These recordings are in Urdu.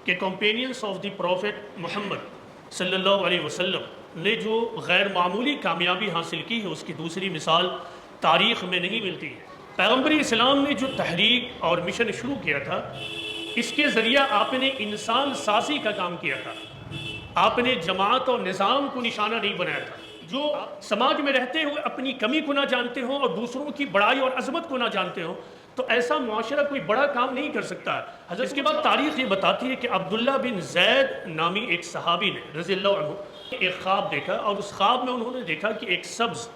کہ کمپینینس آف دی پروفٹ محمد صلی اللہ علیہ وسلم نے جو غیر معمولی کامیابی حاصل کی ہے اس کی دوسری مثال تاریخ میں نہیں ملتی ہے۔ پیغمبر اسلام نے جو تحریک اور مشن شروع کیا تھا اس کے ذریعہ آپ نے انسان سازی کا کام کیا تھا، آپ نے جماعت اور نظام کو نشانہ نہیں بنایا تھا۔ جو سماج میں رہتے ہوئے اپنی کمی کو نہ جانتے ہوں اور دوسروں کی بڑائی اور عظمت کو نہ جانتے ہوں تو ایسا معاشرہ کوئی بڑا کام نہیں کر سکتا ہے۔ اس کے بعد تاریخ یہ بتاتی ہے کہ عبداللہ بن زید نامی ایک صحابی نے رضی اللہ عنہ ایک خواب دیکھا، اور اس خواب میں انہوں نے دیکھا کہ ایک سبز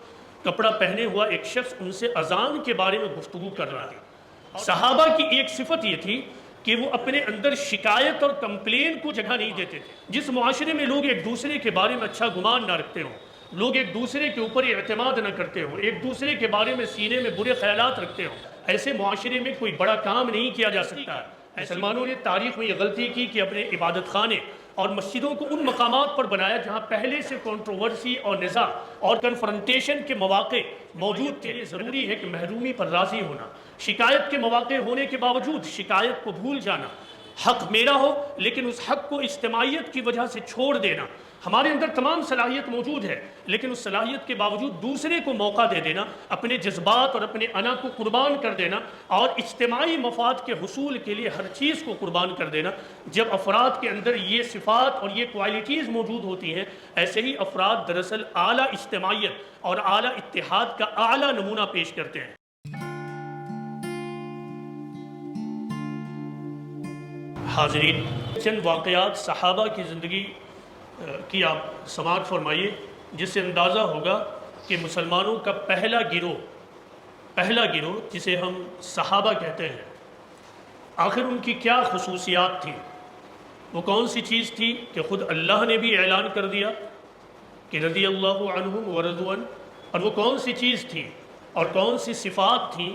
کپڑا پہنے ہوا ایک شخص ان سے اذان کے بارے میں گفتگو کر رہا ہے۔ صحابہ کی ایک صفت یہ تھی کہ وہ اپنے اندر شکایت اور کمپلین کو جگہ نہیں دیتے تھے۔ جس معاشرے میں لوگ ایک دوسرے کے بارے میں اچھا گمان نہ رکھتے ہوں، لوگ ایک دوسرے کے اوپر اعتماد نہ کرتے ہوں، ایک دوسرے کے بارے میں سینے میں برے خیالات رکھتے ہوں، ایسے معاشرے میں کوئی بڑا کام نہیں کیا جا سکتا۔ مسلمانوں نے تاریخ میں یہ غلطی کی کہ اپنے عبادت خانے اور مسجدوں کو ان مقامات پر بنایا جہاں پہلے سے کنٹروورسی اور نزاع اور کنفرنٹیشن کے مواقع موجود تھے۔ ضروری ہے کہ محرومی پر راضی ہونا، شکایت کے مواقع ہونے کے باوجود شکایت کو بھول جانا، حق میرا ہو لیکن اس حق کو اجتماعیت کی وجہ سے چھوڑ دینا۔ ہمارے اندر تمام صلاحیت موجود ہے لیکن اس صلاحیت کے باوجود دوسرے کو موقع دے دینا، اپنے جذبات اور اپنے انا کو قربان کر دینا اور اجتماعی مفاد کے حصول کے لیے ہر چیز کو قربان کر دینا۔ جب افراد کے اندر یہ صفات اور یہ کوالٹیز موجود ہوتی ہیں، ایسے ہی افراد دراصل اعلیٰ اجتماعیت اور اعلیٰ اتحاد کا اعلیٰ نمونہ پیش کرتے ہیں۔ حاضرین، چند واقعات صحابہ کی زندگی کی آپ سماعت فرمائیے جس سے اندازہ ہوگا کہ مسلمانوں کا پہلا گروہ جسے ہم صحابہ کہتے ہیں، آخر ان کی کیا خصوصیات تھی، وہ کون سی چیز تھی کہ خود اللہ نے بھی اعلان کر دیا کہ رضی اللہ عنہم ورضوا عنہ، اور وہ کون سی چیز تھی اور کون سی صفات تھیں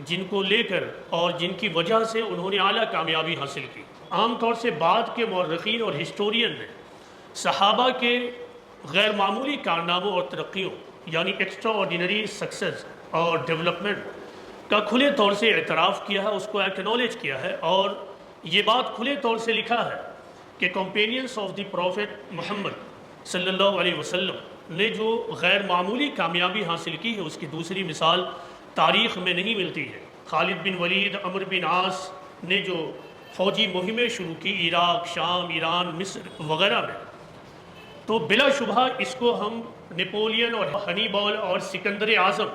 جن کو لے کر اور جن کی وجہ سے انہوں نے اعلیٰ کامیابی حاصل کی۔ عام طور سے بعد کے مورخین اور ہسٹورین نے صحابہ کے غیر معمولی کارناموں اور ترقیوں یعنی ایکسٹرا آرڈینری سکسیس اور ڈیولپمنٹ کا کھلے طور سے اعتراف کیا ہے، اس کو ایکنالج کیا ہے، اور یہ بات کھلے طور سے لکھا ہے کہ کمپینینس آف دی پروفٹ محمد صلی اللہ علیہ وسلم نے جو غیر معمولی کامیابی حاصل کی ہے اس کی دوسری مثال تاریخ میں نہیں ملتی ہے۔ خالد بن ولید، عمرو بن عاص نے جو فوجی مہمیں شروع کی عراق، شام، ایران، مصر وغیرہ میں، تو بلا شبہ اس کو ہم نیپولین اور ہنیبال اور سکندر اعظم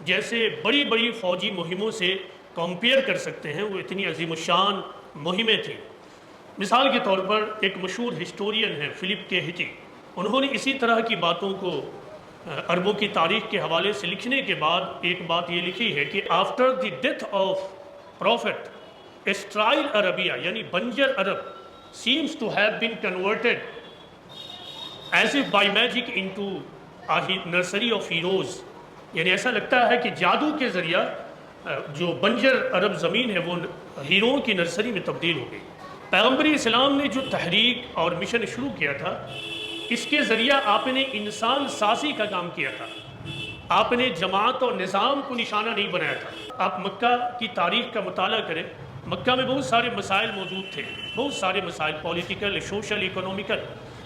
جیسے بڑی بڑی فوجی مہموں سے کمپیئر کر سکتے ہیں۔ وہ اتنی عظیم الشان مہمیں تھیں۔ مثال کے طور پر ایک مشہور ہسٹورین ہے فلپ کے ہٹی، انہوں نے اسی طرح کی باتوں کو عربوں کی تاریخ کے حوالے سے لکھنے کے بعد ایک بات یہ لکھی ہے کہ after the death of prophet sterile Arabia یعنی بنجر عرب seems to have been converted as if by magic into nursery of heroes, یعنی ایسا لگتا ہے کہ جادو کے ذریعہ جو بنجر عرب زمین ہے وہ ہیروؤں کی نرسری میں تبدیل ہو گئی۔ پیغمبر اسلام نے جو تحریک اور مشن شروع کیا تھا اس کے ذریعہ آپ نے انسان سازی کا کام کیا تھا، آپ نے جماعت اور نظام کو نشانہ نہیں بنایا تھا۔ آپ مکہ کی تاریخ کا مطالعہ کریں، مکہ میں بہت سارے مسائل موجود تھے، بہت سارے مسائل پولیٹیکل، سوشل، اکنومیکل،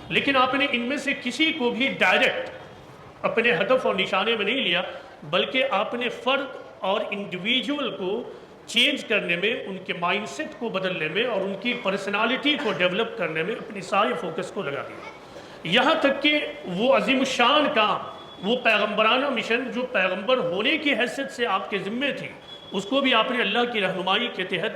لیکن آپ نے ان میں سے کسی کو بھی ڈائریکٹ اپنے ہدف اور نشانے میں نہیں لیا، بلکہ آپ نے فرد اور انڈیویجول کو چینج کرنے میں، ان کے مائنڈ سیٹ کو بدلنے میں اور ان کی پرسنالٹی کو ڈیولپ کرنے میں اپنی سارے فوکس کو لگا دیا۔ یہاں تک کہ وہ عظیم الشان کام، وہ پیغمبرانہ مشن جو پیغمبر ہونے کی حیثیت سے آپ کے ذمے تھی، اس کو بھی آپ نے اللہ کی رہنمائی کے تحت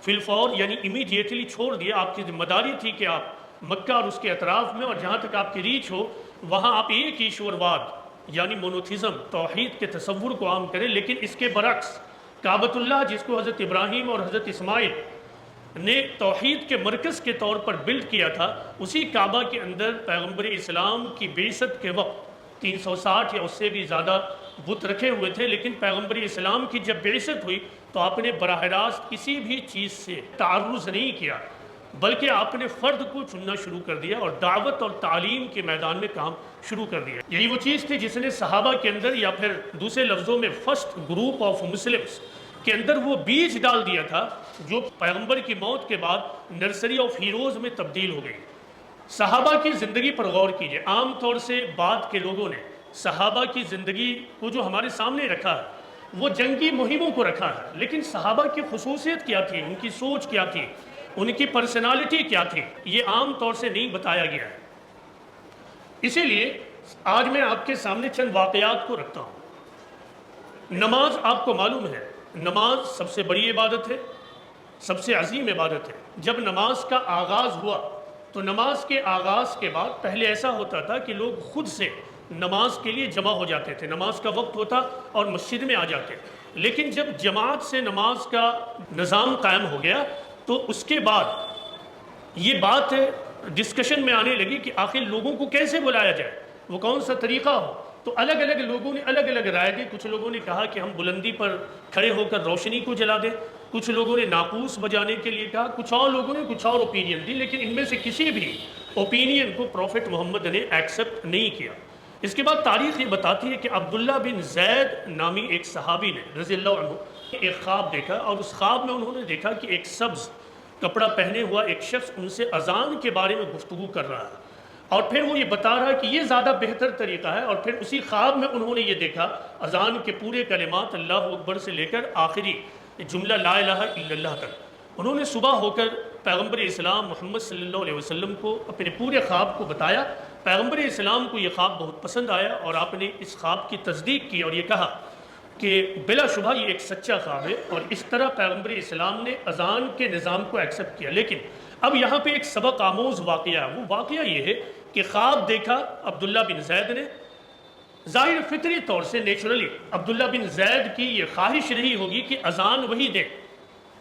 فی الفور یعنی امیڈیٹلی چھوڑ دیا۔ آپ کی ذمہ داری تھی کہ آپ مکہ اور اس کے اطراف میں اور جہاں تک آپ کی ریچ ہو وہاں آپ ایک ایشورواد یعنی مونوتھیزم، توحید کے تصور کو عام کریں، لیکن اس کے برعکس کعبۃ اللہ جس کو حضرت ابراہیم اور حضرت اسماعیل نے توحید کے مرکز کے طور پر بلڈ کیا تھا، اسی کعبہ کے اندر پیغمبر اسلام کی بعثت کے وقت 360 یا اس سے بھی زیادہ بت رکھے ہوئے تھے، لیکن پیغمبر اسلام کی جب بعثت ہوئی تو آپ نے براہ راست کسی بھی چیز سے تعرض نہیں کیا، بلکہ آپ نے فرد کو چننا شروع کر دیا اور دعوت اور تعلیم کے میدان میں کام شروع کر دیا۔ یہی وہ چیز تھی جس نے صحابہ کے اندر، یا پھر دوسرے لفظوں میں فرسٹ گروپ آف مسلمز کے اندر وہ بیج ڈال دیا تھا جو پیغمبر کی موت کے بعد نرسری آف ہیروز میں تبدیل ہو گئی۔ صحابہ کی زندگی پر غور کیجئے۔ عام طور سے بعد کے لوگوں نے صحابہ کی زندگی کو جو ہمارے سامنے رکھا ہے وہ جنگی مہموں کو رکھا ہے، لیکن صحابہ کی خصوصیت کیا تھی، ان کی سوچ کیا تھی، ان کی پرسنالٹی کیا تھی، یہ عام طور سے نہیں بتایا گیا ہے۔ اسی لیے آج میں آپ کے سامنے چند واقعات کو رکھتا ہوں۔ نماز آپ کو معلوم ہے، نماز سب سے بڑی عبادت ہے، سب سے عظیم عبادت ہے۔ جب نماز کا آغاز ہوا تو نماز کے آغاز کے بعد پہلے ایسا ہوتا تھا کہ لوگ خود سے نماز کے لیے جمع ہو جاتے تھے، نماز کا وقت ہوتا اور مسجد میں آ جاتے، لیکن جب جماعت سے نماز کا نظام قائم ہو گیا تو اس کے بعد یہ بات ڈسکشن میں آنے لگی کہ آخر لوگوں کو کیسے بلایا جائے، وہ کون سا طریقہ ہو۔ تو الگ الگ لوگوں نے الگ الگ رائے دی۔ کچھ لوگوں نے کہا کہ ہم بلندی پر کھڑے ہو کر روشنی کو جلا دیں، کچھ لوگوں نے ناقوس بجانے کے لیے کہا، کچھ اور لوگوں نے کچھ اور اوپینین دی، لیکن ان میں سے کسی بھی اوپینین کو پروفٹ محمد نے ایکسپٹ نہیں کیا۔ اس کے بعد تاریخ یہ بتاتی ہے کہ عبداللہ بن زید نامی ایک صحابی نے رضی اللہ عنہ ایک خواب دیکھا، اور اس خواب میں انہوں نے دیکھا کہ ایک سبز کپڑا پہنے ہوا ایک شخص ان سے اذان کے بارے میں گفتگو کر رہا ہے، اور پھر وہ یہ بتا رہا ہے کہ یہ زیادہ بہتر طریقہ ہے، اور پھر اسی خواب میں انہوں نے یہ دیکھا اذان کے پورے کلمات اللہ اکبر سے لے کر آخری جملہ لا الہ الا اللہ تک۔ انہوں نے صبح ہو کر پیغمبر اسلام محمد صلی اللہ علیہ وسلم کو اپنے پورے خواب کو بتایا۔ پیغمبر اسلام کو یہ خواب بہت پسند آیا اور آپ نے اس خواب کی تصدیق کی اور یہ کہا کہ بلا شبہ یہ ایک سچا خواب ہے، اور اس طرح پیغمبر اسلام نے اذان کے نظام کو ایکسپٹ کیا۔ لیکن اب یہاں پہ ایک سبق آموز واقعہ ہے۔ وہ واقعہ یہ ہے کہ خواب دیکھا عبداللہ بن زید نے، ظاہر فطری طور سے نیچرلی عبداللہ بن زید کی یہ خواہش رہی ہوگی کہ اذان وہی دے،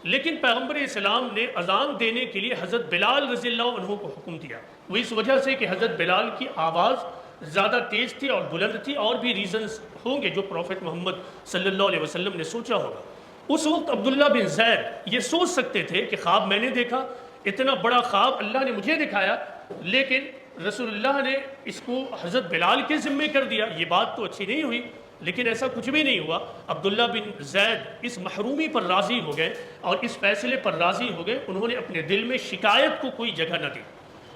لیکن پیغمبر اسلام نے اذان دینے کے لیے حضرت بلال رضی اللہ عنہ کو حکم دیا۔ وہ اس وجہ سے کہ حضرت بلال کی آواز زیادہ تیز تھی اور بلند تھی، اور بھی ریزنز ہوں گے جو پروفٹ محمد صلی اللہ علیہ وسلم نے سوچا ہوگا۔ اس وقت عبداللہ بن زید یہ سوچ سکتے تھے کہ خواب میں نے دیکھا، اتنا بڑا خواب اللہ نے مجھے دکھایا، لیکن رسول اللہ نے اس کو حضرت بلال کے ذمے کر دیا، یہ بات تو اچھی نہیں ہوئی۔ لیکن ایسا کچھ بھی نہیں ہوا۔ عبداللہ بن زید اس محرومی پر راضی ہو گئے اور اس فیصلے پر راضی ہو گئے، انہوں نے اپنے دل میں شکایت کو کوئی جگہ نہ دی۔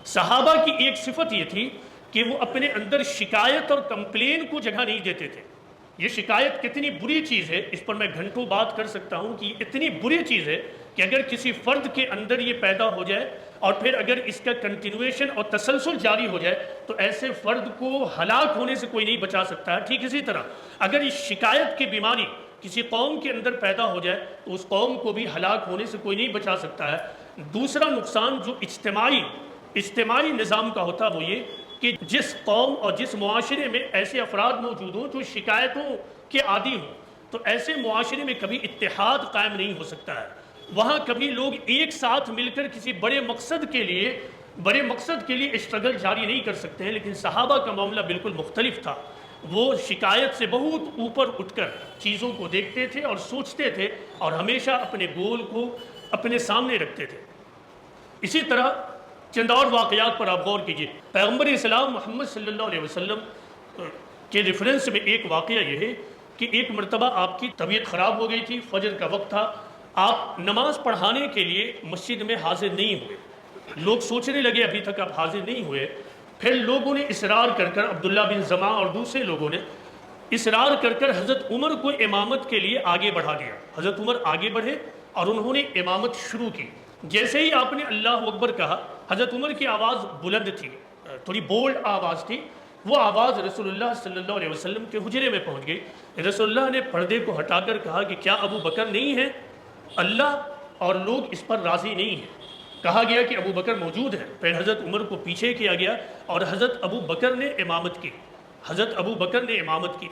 صحابہ کی ایک صفت یہ تھی کہ وہ اپنے اندر شکایت اور کمپلین کو جگہ نہیں دیتے تھے۔ یہ شکایت کتنی بری چیز ہے، اس پر میں گھنٹوں بات کر سکتا ہوں کہ یہ اتنی بری چیز ہے کہ اگر کسی فرد کے اندر یہ پیدا ہو جائے اور پھر اگر اس کا کنٹینویشن اور تسلسل جاری ہو جائے تو ایسے فرد کو ہلاک ہونے سے کوئی نہیں بچا سکتا ہے۔ ٹھیک اسی طرح اگر اس شکایت کی بیماری کسی قوم کے اندر پیدا ہو جائے تو اس قوم کو بھی ہلاک ہونے سے کوئی نہیں بچا سکتا ہے۔ دوسرا نقصان جو اجتماعی نظام کا ہوتا وہ یہ کہ جس قوم اور جس معاشرے میں ایسے افراد موجود ہوں جو شکایتوں کے عادی ہوں تو ایسے معاشرے میں کبھی اتحاد قائم نہیں ہو سکتا ہے۔ وہاں کبھی لوگ ایک ساتھ مل کر کسی بڑے مقصد کے لیے اسٹرگل جاری نہیں کر سکتے ہیں۔ لیکن صحابہ کا معاملہ بالکل مختلف تھا۔ وہ شکایت سے بہت اوپر اٹھ کر چیزوں کو دیکھتے تھے اور سوچتے تھے اور ہمیشہ اپنے گول کو اپنے سامنے رکھتے تھے۔ اسی طرح چند اور واقعات پر آپ غور کیجئے۔ پیغمبر اسلام محمد صلی اللہ علیہ وسلم کے ریفرنس میں ایک واقعہ یہ ہے کہ ایک مرتبہ آپ کی طبیعت خراب ہو گئی تھی، فجر کا وقت تھا، آپ نماز پڑھانے کے لیے مسجد میں حاضر نہیں ہوئے۔ لوگ سوچنے لگے ابھی تک آپ حاضر نہیں ہوئے۔ پھر لوگوں نے اصرار کر عبداللہ بن زمع اور دوسرے لوگوں نے اصرار کر حضرت عمر کو امامت کے لیے آگے بڑھا دیا۔ حضرت عمر آگے بڑھے اور انہوں نے امامت شروع کی۔ جیسے ہی آپ نے اللہ اکبر کہا، حضرت عمر کی آواز بلند تھی، تھوڑی بولڈ آواز تھی، وہ آواز رسول اللہ صلی اللہ علیہ وسلم کے حجرے میں پہنچ گئی۔ رسول اللہ نے پردے کو ہٹا کر کہا کہ کیا ابو بکر نہیں ہے؟ اللہ اور لوگ اس پر راضی نہیں ہیں۔ کہا گیا کہ ابو بکر موجود ہے۔ پھر حضرت عمر کو پیچھے کیا گیا اور حضرت ابو بکر نے امامت کی۔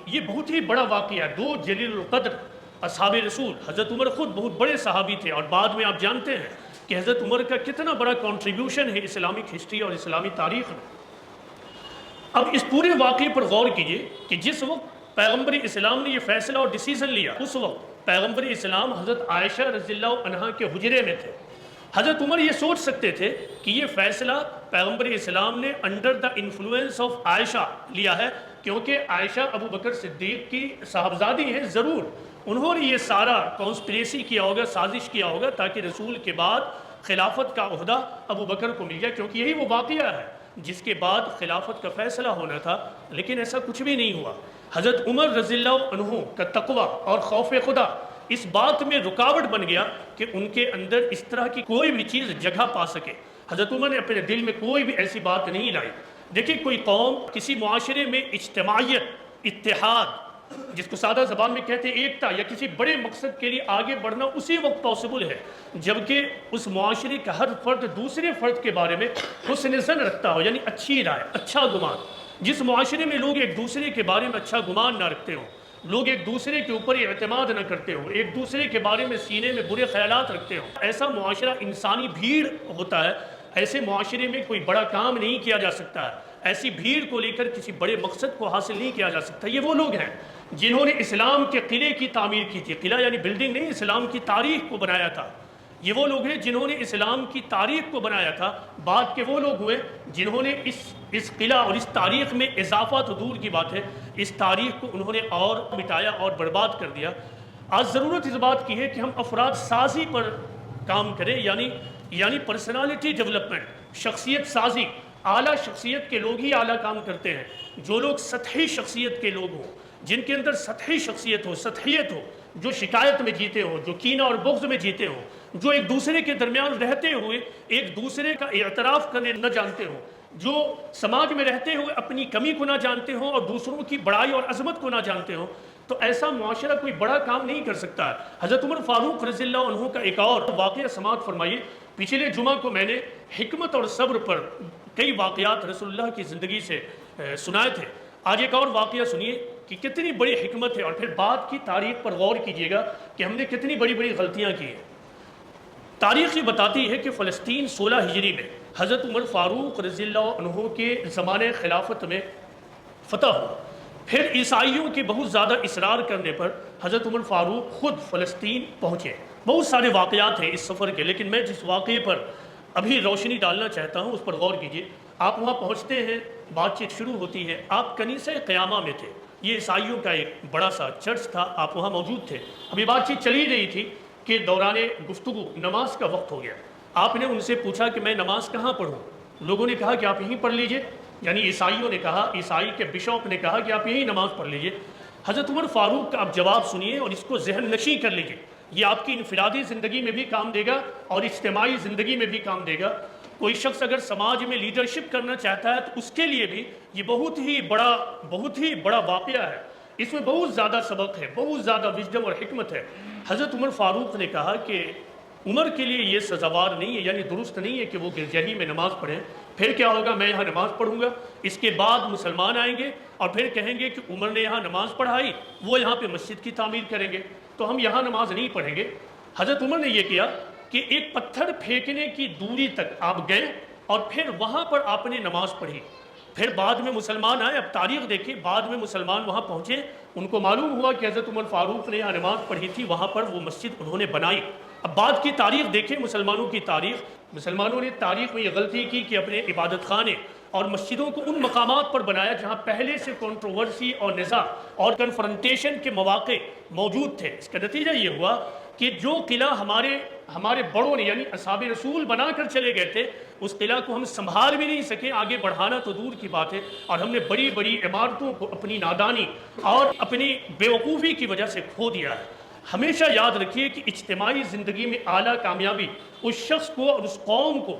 یہ بہت ہی بڑا واقعہ ہے۔ دو جلیل القدر اصحاب رسول، حضرت عمر خود بہت بڑے صحابی تھے، اور بعد میں آپ جانتے ہیں کہ حضرت عمر کا کتنا بڑا کنٹریبیوشن ہے اسلامک ہسٹری اور اسلامی تاریخ میں۔ اب اس پورے واقعے پر غور کیجئے کہ جس وقت پیغمبر اسلام نے یہ فیصلہ اور ڈیسیژن لیا، اس وقت پیغمبر اسلام حضرت عائشہ رضی اللہ عنہا کے حجرے میں تھے۔ حضرت عمر یہ سوچ سکتے تھے کہ یہ فیصلہ پیغمبر اسلام نے انڈر دا انفلوئنس آف عائشہ لیا ہے، کیونکہ عائشہ ابو بکر صدیق کی صاحبزادی ہیں، ضرور انہوں نے یہ سارا کانسپریسی کیا ہوگا، سازش کیا ہوگا تاکہ رسول کے بعد خلافت کا عہدہ ابو بکر کو مل جائے، کیونکہ یہی وہ واقعہ ہے جس کے بعد خلافت کا فیصلہ ہونا تھا، لیکن ایسا کچھ بھی نہیں ہوا۔ حضرت عمر رضی اللہ عنہ کا تقوی اور خوف خدا اس بات میں رکاوٹ بن گیا کہ ان کے اندر اس طرح کی کوئی بھی چیز جگہ پا سکے۔ حضرت عمر نے اپنے دل میں کوئی بھی ایسی بات نہیں لائی۔ دیکھیں، کوئی قوم کسی معاشرے میں اجتماعیت، اتحاد، جس کو سادہ زبان میں کہتے ہیں ایکتا، یا کسی بڑے مقصد کے لیے آگے بڑھنا اسی وقت پاسبل ہے جبکہ اس معاشرے کا ہر فرد دوسرے فرد کے بارے میں حسن ظن رکھتا ہو، یعنی اچھی رائے، اچھا گمان۔ جس معاشرے میں لوگ ایک دوسرے کے بارے میں اچھا گمان نہ رکھتے ہوں، لوگ ایک دوسرے کے اوپر اعتماد نہ کرتے ہوں، ایک دوسرے کے بارے میں سینے میں برے خیالات رکھتے ہوں، ایسا معاشرہ انسانی بھیڑ ہوتا ہے۔ ایسے معاشرے میں کوئی بڑا کام نہیں کیا جا سکتا ہے، ایسی بھیڑ کو لے کر کسی بڑے مقصد کو حاصل نہیں کیا جا سکتا۔ یہ وہ لوگ ہیں جنہوں نے اسلام کے قلعے کی تعمیر کی تھی، قلعہ یعنی بلڈنگ نہیں، اسلام کی تاریخ کو بنایا تھا۔ یہ وہ لوگ ہیں جنہوں نے اسلام کی تاریخ کو بنایا تھا۔ بعد کے وہ لوگ ہوئے جنہوں نے اس قلعہ اور اس تاریخ میں اضافہ تو دور کی بات ہے، اس تاریخ کو انہوں نے اور مٹایا اور برباد کر دیا۔ آج ضرورت اس بات کی ہے کہ ہم افراد سازی پر کام کریں، یعنی پرسنالٹی ڈیولپمنٹ، شخصیت سازی۔ اعلیٰ شخصیت کے لوگ ہی اعلیٰ کام کرتے ہیں۔ جو لوگ سطحی شخصیت کے لوگ ہوں، جن کے اندر سطحی شخصیت ہو، سطحیت ہو، جو شکایت میں جیتے ہوں، جو کینہ اور بغض میں جیتے ہوں، جو ایک دوسرے کے درمیان رہتے ہوئے ایک دوسرے کا اعتراف کرنے نہ جانتے ہوں، جو سماج میں رہتے ہوئے اپنی کمی کو نہ جانتے ہوں اور دوسروں کی بڑائی اور عظمت کو نہ جانتے ہوں، تو ایسا معاشرہ کوئی بڑا کام نہیں کر سکتا ہے۔ حضرت عمر فاروق رضی اللہ عنہ کا ایک اور واقعہ سماعت فرمائیے۔ پچھلے جمعہ کو میں نے حکمت اور صبر پر کئی واقعات رسول اللہ کی زندگی سے سنائے تھے۔ آج ایک اور واقعہ سنیے کہ کتنی بڑی حکمت ہے، اور پھر بعد کی تاریخ پر غور کیجیے گا کہ ہم نے کتنی بڑی بڑی غلطیاں کی ہیں۔ تاریخ یہ بتاتی ہے کہ فلسطین 16 ہجری میں حضرت عمر فاروق رضی اللہ عنہ کے زمانے خلافت میں فتح ہوا۔ پھر عیسائیوں کے بہت زیادہ اصرار کرنے پر حضرت عمر فاروق خود فلسطین پہنچے۔ بہت سارے واقعات ہیں اس سفر کے، لیکن میں جس واقعے پر ابھی روشنی ڈالنا چاہتا ہوں اس پر غور کیجیے۔ آپ وہاں پہنچتے ہیں، بات چیت شروع ہوتی ہے۔ آپ کنیسہ قیامہ میں تھے، یہ عیسائیوں کا ایک بڑا سا چرچ تھا، آپ وہاں موجود تھے۔ ابھی بات چیت چلی رہی تھی کہ دوران گفتگو نماز کا وقت ہو گیا۔ آپ نے ان سے پوچھا کہ میں نماز کہاں پڑھوں؟ لوگوں نے کہا کہ آپ یہیں پڑھ لیجئے، یعنی عیسائیوں نے کہا، عیسائی کے بشپ نے کہا کہ آپ یہیں نماز پڑھ لیجئے۔ حضرت عمر فاروق کا آپ جواب سنیے اور اس کو ذہن نشیں کر لیجئے، یہ آپ کی انفرادی زندگی میں بھی کام دے گا اور اجتماعی زندگی میں بھی کام دے گا۔ کوئی شخص اگر سماج میں لیڈرشپ کرنا چاہتا ہے تو اس کے لیے بھی یہ بہت ہی بڑا واقعہ ہے، اس میں بہت زیادہ سبق ہے، بہت زیادہ وژڈم اور حکمت ہے۔ حضرت عمر فاروق نے کہا کہ عمر کے لیے یہ سزاوار نہیں ہے، یعنی درست نہیں ہے کہ وہ گرجائی میں نماز پڑھیں۔ پھر کیا ہوگا؟ میں یہاں نماز پڑھوں گا، اس کے بعد مسلمان آئیں گے اور پھر کہیں گے کہ عمر نے یہاں نماز پڑھائی، وہ یہاں پہ مسجد کی تعمیر کریں گے، تو ہم یہاں نماز نہیں پڑھیں گے۔ حضرت عمر نے یہ کیا کہ ایک پتھر پھینکنے کی دوری تک آپ گئے اور پھر وہاں پر آپ نے نماز پڑھی۔ پھر بعد میں مسلمان آئے، اب تاریخ دیکھیں، بعد میں مسلمان وہاں پہنچے، ان کو معلوم ہوا کہ حضرت عمر فاروق نے یہاں نماز پڑھی تھی، وہاں پر وہ مسجد انہوں نے بنائی۔ اب بعد کی تاریخ دیکھیں، مسلمانوں کی تاریخ، مسلمانوں نے تاریخ میں یہ غلطی کی کہ اپنے عبادت خانے اور مسجدوں کو ان مقامات پر بنایا جہاں پہلے سے کنٹروورسی اور نزاع اور کنفرنٹیشن کے مواقع موجود تھے۔ اس کا نتیجہ یہ ہوا کہ جو قلعہ ہمارے بڑوں نے یعنی اصحاب رسول بنا کر چلے گئے تھے، اس قلعہ کو ہم سنبھال بھی نہیں سکے، آگے بڑھانا تو دور کی بات ہے، اور ہم نے بڑی بڑی عمارتوں کو اپنی نادانی اور اپنی بیوقوفی کی وجہ سے کھو دیا ہے۔ ہمیشہ یاد رکھیے کہ اجتماعی زندگی میں اعلیٰ کامیابی اس شخص کو اور اس قوم کو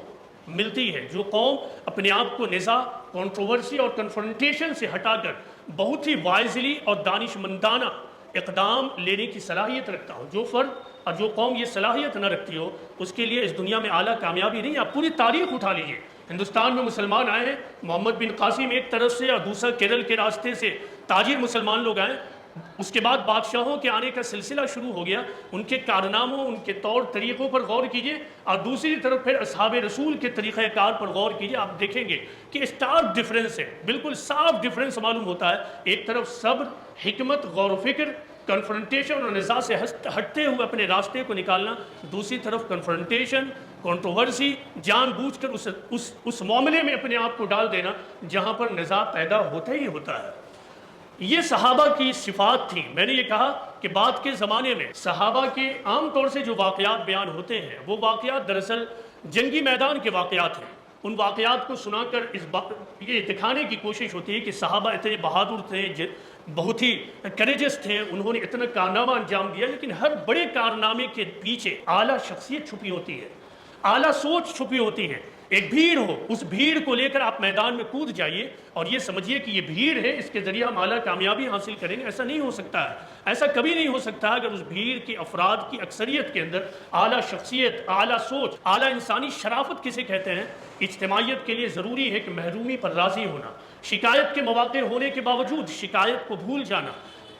ملتی ہے جو قوم اپنے آپ کو نزاع، کنٹروورسی اور کنفرنٹیشن سے ہٹا کر بہت ہی وائزلی اور دانشمندانہ اقدام لینے کی صلاحیت رکھتا ہو۔ جو فرد اور جو قوم یہ صلاحیت نہ رکھتی ہو، اس کے لیے اس دنیا میں اعلیٰ کامیابی نہیں۔ آپ پوری تاریخ اٹھا لیجئے، ہندوستان میں مسلمان آئے ہیں، محمد بن قاسم ایک طرف سے اور دوسرا کیرل کے راستے سے تاجر مسلمان لوگ آئے، اس کے بعد بادشاہوں کے آنے کا سلسلہ شروع ہو گیا، ان کے کارناموں، ان کے طور طریقوں پر غور کیجئے، اور دوسری طرف پھر اصحاب رسول کے طریقہ کار پر غور کیجئے۔ آپ دیکھیں گے کہ اسٹارک ڈیفرنس ہے، بالکل صاف ڈیفرنس معلوم ہوتا ہے۔ ایک طرف صبر، حکمت، غور و فکر، کنفرنٹیشن اور نزاع سے ہٹتے ہوئے اپنے راستے کو نکالنا، دوسری طرف کنفرنٹیشن، کنٹروورسی، جان بوجھ کر اس معاملے میں اپنے آپ کو ڈال دینا جہاں پر نزاع پیدا ہوتا ہی ہوتا ہے۔ یہ صحابہ کی صفات تھی۔ میں نے یہ کہا کہ بعد کے زمانے میں صحابہ کے عام طور سے جو واقعات بیان ہوتے ہیں وہ واقعات دراصل جنگی میدان کے واقعات ہیں۔ ان واقعات کو سنا کر یہ دکھانے کی کوشش ہوتی ہے کہ صحابہ اتنے بہادر تھے، بہت ہی کریجس تھے، انہوں نے اتنا کارنامہ انجام دیا، لیکن ہر بڑے کارنامے کے پیچھے اعلیٰ شخصیت چھپی ہوتی ہے، اعلیٰ سوچ چھپی ہوتی ہے۔ ایک بھیڑ ہو، اس بھیڑ کو لے کر آپ میدان میں کود جائیے اور یہ سمجھیے کہ یہ بھیڑ ہے، اس کے ذریعے ہم اعلیٰ کامیابی حاصل کریں گے، ایسا نہیں ہو سکتا ہے۔ ایسا کبھی نہیں ہو سکتا اگر اس بھیڑ کے افراد کی اکثریت کے اندر اعلیٰ شخصیت، اعلیٰ سوچ، اعلیٰ انسانی شرافت کسے کہتے ہیں؟ اجتماعیت کے لیے ضروری ہے کہ محرومی پر راضی ہونا، شکایت کے مواقع ہونے کے باوجود شکایت کو بھول جانا،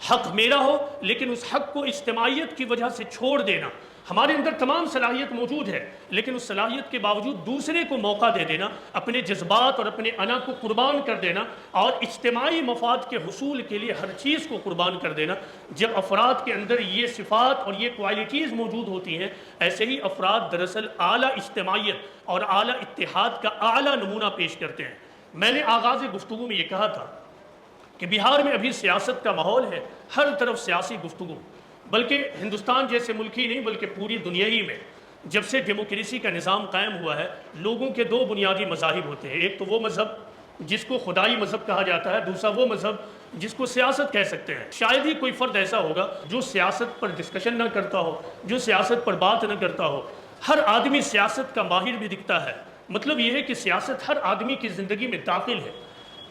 حق میرا ہو لیکن اس حق کو اجتماعیت کی وجہ سے چھوڑ دینا۔ ہمارے اندر تمام صلاحیت موجود ہے لیکن اس صلاحیت کے باوجود دوسرے کو موقع دے دینا، اپنے جذبات اور اپنے انا کو قربان کر دینا اور اجتماعی مفاد کے حصول کے لیے ہر چیز کو قربان کر دینا۔ جب افراد کے اندر یہ صفات اور یہ کوالٹیز موجود ہوتی ہیں، ایسے ہی افراد دراصل اعلیٰ اجتماعیت اور اعلیٰ اتحاد کا اعلیٰ نمونہ پیش کرتے ہیں۔ میں نے آغاز گفتگو میں یہ کہا تھا کہ بہار میں ابھی سیاست کا ماحول ہے، ہر طرف سیاسی گفتگو، بلکہ ہندوستان جیسے ملک ہی نہیں بلکہ پوری دنیا ہی میں جب سے ڈیموکریسی کا نظام قائم ہوا ہے، لوگوں کے دو بنیادی مذاہب ہوتے ہیں۔ ایک تو وہ مذہب جس کو خدائی مذہب کہا جاتا ہے، دوسرا وہ مذہب جس کو سیاست کہہ سکتے ہیں۔ شاید ہی کوئی فرد ایسا ہوگا جو سیاست پر ڈسکشن نہ کرتا ہو، جو سیاست پر بات نہ کرتا ہو۔ ہر آدمی سیاست کا ماہر بھی دکھتا ہے، مطلب یہ ہے کہ سیاست ہر آدمی کی زندگی میں داخل ہے۔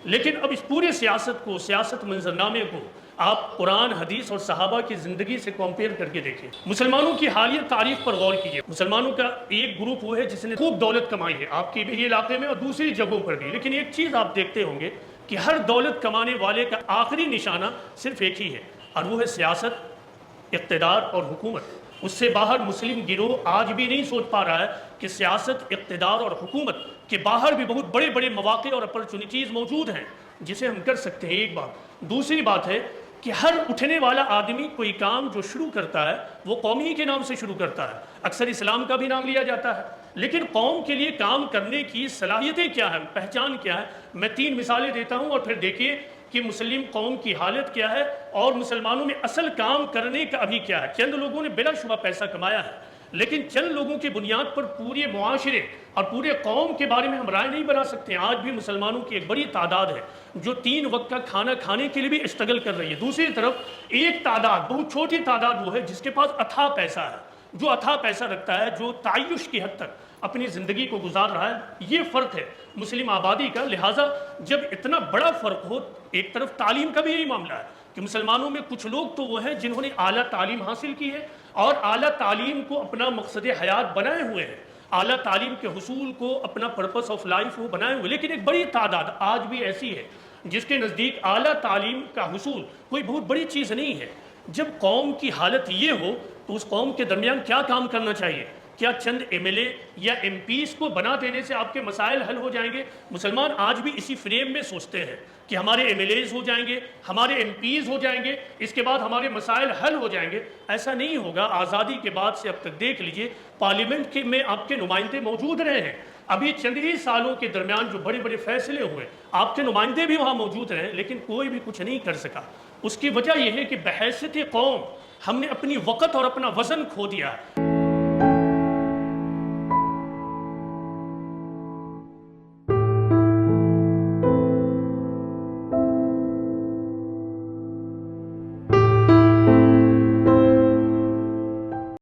لیکن اب اس پورے سیاست کو، سیاست منظرنامے کو آپ قرآن، حدیث اور صحابہ کی زندگی سے کمپیئر کر کے دیکھیں۔ مسلمانوں کی حالیہ تاریخ پر غور کیجئے۔ مسلمانوں کا ایک گروپ وہ ہے جس نے خوب دولت کمائی ہے، آپ کے بھی علاقے میں اور دوسری جگہوں پر بھی، لیکن ایک چیز آپ دیکھتے ہوں گے کہ ہر دولت کمانے والے کا آخری نشانہ صرف ایک ہی ہے اور وہ ہے سیاست، اقتدار اور حکومت۔ اس سے باہر مسلم گروہ آج بھی نہیں سوچ پا رہا ہے کہ سیاست، اقتدار اور حکومت کے باہر بھی بہت بڑے بڑے مواقع اور اپرچونٹیز موجود ہیں جسے ہم کر سکتے ہیں۔ ایک بات۔ دوسری بات ہے کہ ہر اٹھنے والا آدمی کوئی کام جو شروع کرتا ہے وہ قومی کے نام سے شروع کرتا ہے۔ اکثر اسلام کا بھی نام لیا جاتا ہے، لیکن قوم کے لیے کام کرنے کی صلاحیتیں کیا ہیں، پہچان کیا ہے؟ میں 3 مثالیں دیتا ہوں اور پھر دیکھیے کہ مسلم قوم کی حالت کیا ہے اور مسلمانوں میں اصل کام کرنے کا ابھی کیا ہے۔ چند لوگوں نے بلا شبہ پیسہ کمایا ہے، لیکن چند لوگوں کی بنیاد پر پورے معاشرے اور پورے قوم کے بارے میں ہم رائے نہیں بنا سکتے۔ آج بھی مسلمانوں کی ایک بڑی تعداد ہے جو 3 وقت کا کھانا کھانے کے لیے بھی اسٹرگل کر رہی ہے۔ دوسری طرف ایک تعداد، بہت چھوٹی تعداد وہ ہے جس کے پاس اتھاہ پیسہ ہے، جو اتھاہ پیسہ رکھتا ہے، جو تعیش کی حد تک اپنی زندگی کو گزار رہا ہے۔ یہ فرق ہے مسلم آبادی کا۔ لہٰذا جب اتنا بڑا فرق ہو، ایک طرف تعلیم کا بھی یہی معاملہ ہے کہ مسلمانوں میں کچھ لوگ تو وہ ہیں جنہوں نے اعلیٰ تعلیم حاصل کی ہے اور اعلیٰ تعلیم کو اپنا مقصد حیات بنائے ہوئے ہیں، اعلیٰ تعلیم کے حصول کو اپنا پرپس آف لائف وہ بنائے ہوئے، لیکن ایک بڑی تعداد آج بھی ایسی ہے جس کے نزدیک اعلیٰ تعلیم کا حصول کوئی بہت بڑی چیز نہیں ہے۔ جب قوم کی حالت یہ ہو تو اس قوم کے درمیان کیا کام کرنا چاہیے؟ کیا چند ایم ایل اے یا ایم پیز کو بنا دینے سے آپ کے مسائل حل ہو جائیں گے؟ مسلمان آج بھی اسی فریم میں سوچتے ہیں کہ ہمارے ایم ایل ایز ہو جائیں گے، ہمارے ایم پیز ہو جائیں گے، اس کے بعد ہمارے مسائل حل ہو جائیں گے۔ ایسا نہیں ہوگا۔ آزادی کے بعد سے اب تک دیکھ لیجئے پارلیمنٹ میں آپ کے نمائندے موجود رہے ہیں، ابھی چند ہی سالوں کے درمیان جو بڑے بڑے فیصلے ہوئے آپ کے نمائندے بھی وہاں موجود رہے، لیکن کوئی بھی کچھ نہیں کر سکا۔ اس کی وجہ یہ ہے کہ بحیثیت قوم ہم نے اپنی وقت اور اپنا وزن کھو دیا ہے۔